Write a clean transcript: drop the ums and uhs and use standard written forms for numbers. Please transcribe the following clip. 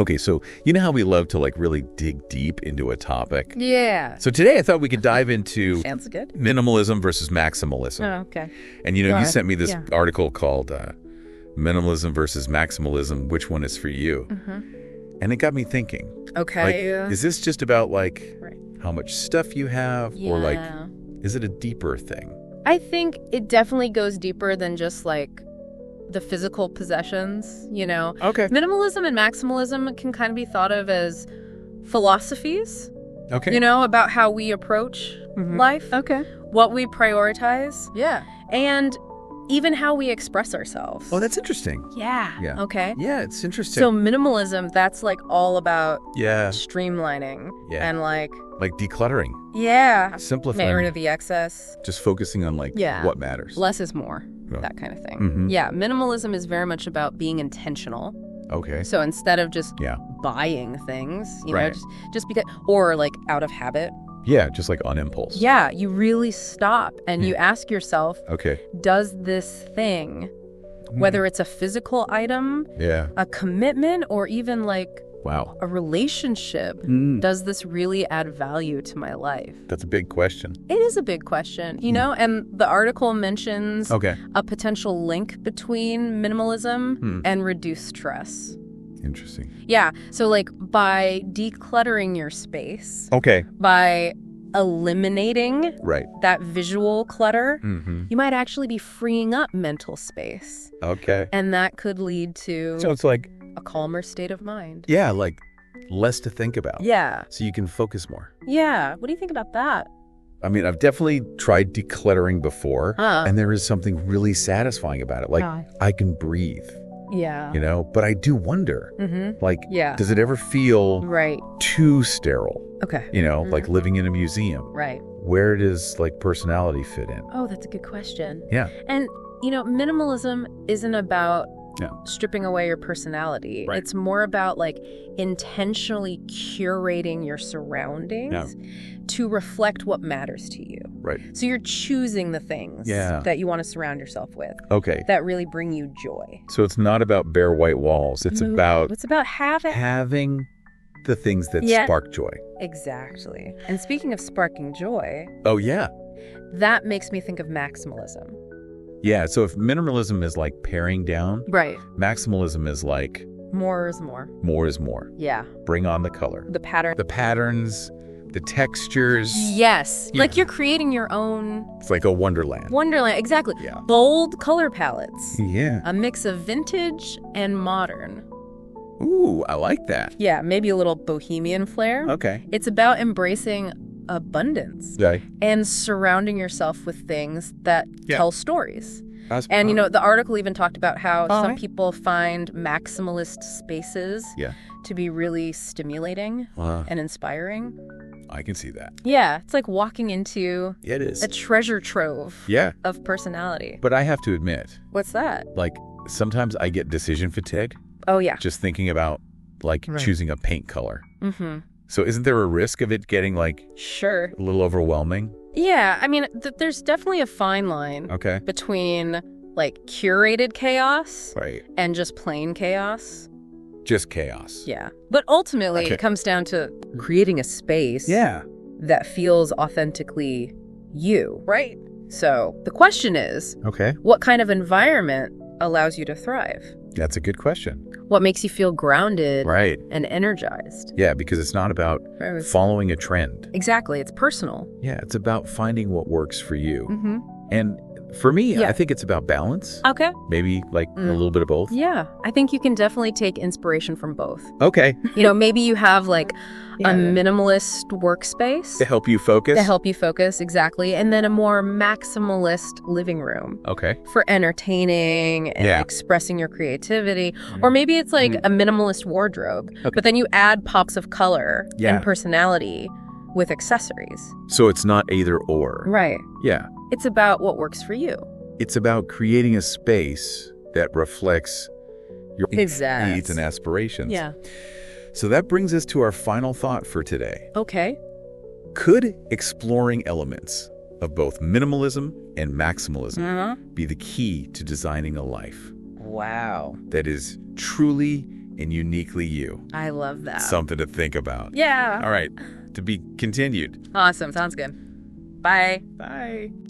Okay, so you know how we love to like really dig deep into a topic? Yeah. So today I thought we could dive into Sounds good. minimalism versus maximalism. Oh, okay. And you know, you Right. sent me this Yeah. article called Minimalism versus Maximalism, which one is for you? And it got me thinking. Okay. Like, is this just about like Right. how much stuff you have, or like, Yeah. is it a deeper thing? I think it definitely goes deeper than just like the physical possessions, you know? Okay. Minimalism and maximalism can kind of be thought of as philosophies, Okay. you know, about how we approach life, Okay. what we prioritize, Yeah. and even how we express ourselves. Oh, that's interesting. Yeah. Yeah. Okay. Yeah, it's interesting. So minimalism, that's like all about yeah, streamlining Yeah. and like, like decluttering, yeah, simplifying, getting rid of the excess. just focusing on like Yeah. what matters. Less is more, Yeah. that kind of thing. Mhm. Yeah, minimalism is very much about being intentional. Okay. So instead of just Yeah. buying things, you know, Right. just because, or like out of habit. Yeah, just like on impulse. Yeah, you really stop and you ask yourself, Okay. does this thing, whether it's a physical item, Yeah. a commitment, or even like Wow. a relationship, Mm. does this really add value to my life? That's a big question. It is a big question, you know, and the article mentions Okay. a potential link between minimalism and reduced stress. Interesting. Yeah, so like by decluttering your space, Okay. by eliminating Right. that visual clutter, Mm-hmm. you might actually be freeing up mental space. Okay. And that could lead to So it's like, a calmer state of mind. yeah, like less to think about. Yeah. So you can focus more. Yeah. What do you think about that? I mean, I've definitely tried decluttering before, Huh. and there is something really sasatisfying about it. Like, Huh. I can breathe, Yeah. you know? But I do wonder, like, Yeah. does it ever feel Right. too sterile? Okay. You know, like living in a museum. Right. Where does, like, personality fit in? Oh, that's a good question. Yeah. And, you know, minimalism isn't about Yeah. stripping away your personality. Right. It's more about like intentionally curating your surroundings to reflect what matters to you. Right. So you're choosing the things Yeah. that you want to surround yourself with Okay. that really bring you joy. So it's not about bare white walls. It's about It's about having the things that Yeah. spark joy. Exactly. And speaking of sparking joy, Oh, yeah. that makes me think of maximalism. Yeah. So if minimalism is like paring down, Right. maximalism is like More is more. more is more. Yeah. Bring on the color. The pattern. The patterns, the textures. Yes. Yeah. Like you're creating your own It's like a wonderland. wonderland. Exactly. Yeah. Bold color palettes. Yeah. A mix of vintage and modern. Ooh, I like that. Yeah, maybe a little bohemian flair. Okay. It's about embracing abundance Okay. and surrounding yourself with things that Yeah. tell stories. That's- And, you know, the article even talked about how some right. people find maximalist spaces Yeah. to be really stimulating and inspiring. I can see that. Yeah, it's like walking into It is. a treasure trove Yeah. of personality. But I have to admit, What's that? like, sometimes I get decision fatigue Oh, yeah. just thinking about, like, Right. choosing a paint color. Mm-hmm. So isn't there a risk of it getting, like, Sure. a little overwhelming? Yeah, I mean, there's definitely a fine line Okay. between, like, curated chaos Right. and just plain chaos. Just chaos. Yeah. But ultimately, Okay. it comes down to creating a space Yeah. that feels authentically you, right? So the question is, Okay. what kind of environment allows you to thrive? That's a good question. What makes you feel grounded Right. and energized? Yeah, because it's not about Right. following a trend. Exactly. It's personal. Yeah, it's about finding what works for you. Mm-hmm. And for me, Yeah. I think it's about balance. Okay. Maybe like a little bit of both. Yeah. I think you can definitely take inspiration from both. Okay. You know, maybe you have like Yeah. a minimalist workspace To help you focus. to help you focus, exactly, and then a more maximalist living room Okay. for entertaining and Yeah. expressing your creativity. Or maybe it's like a minimalist wardrobe, but then you add pops of color Yeah. and personality with accessories. So it's not either or. Right. Yeah. It's about what works for you. It's about creating a space that reflects your Exact. needs and aspirations. Yeah. So that brings us to our final thought for today. Okay. Could exploring elements of both minimalism and maximalism be the key to designing a life Wow. that is truly and uniquely you. I love that. Something to think about. Yeah. All right. To be continued. Awesome. Sounds good. Bye. Bye.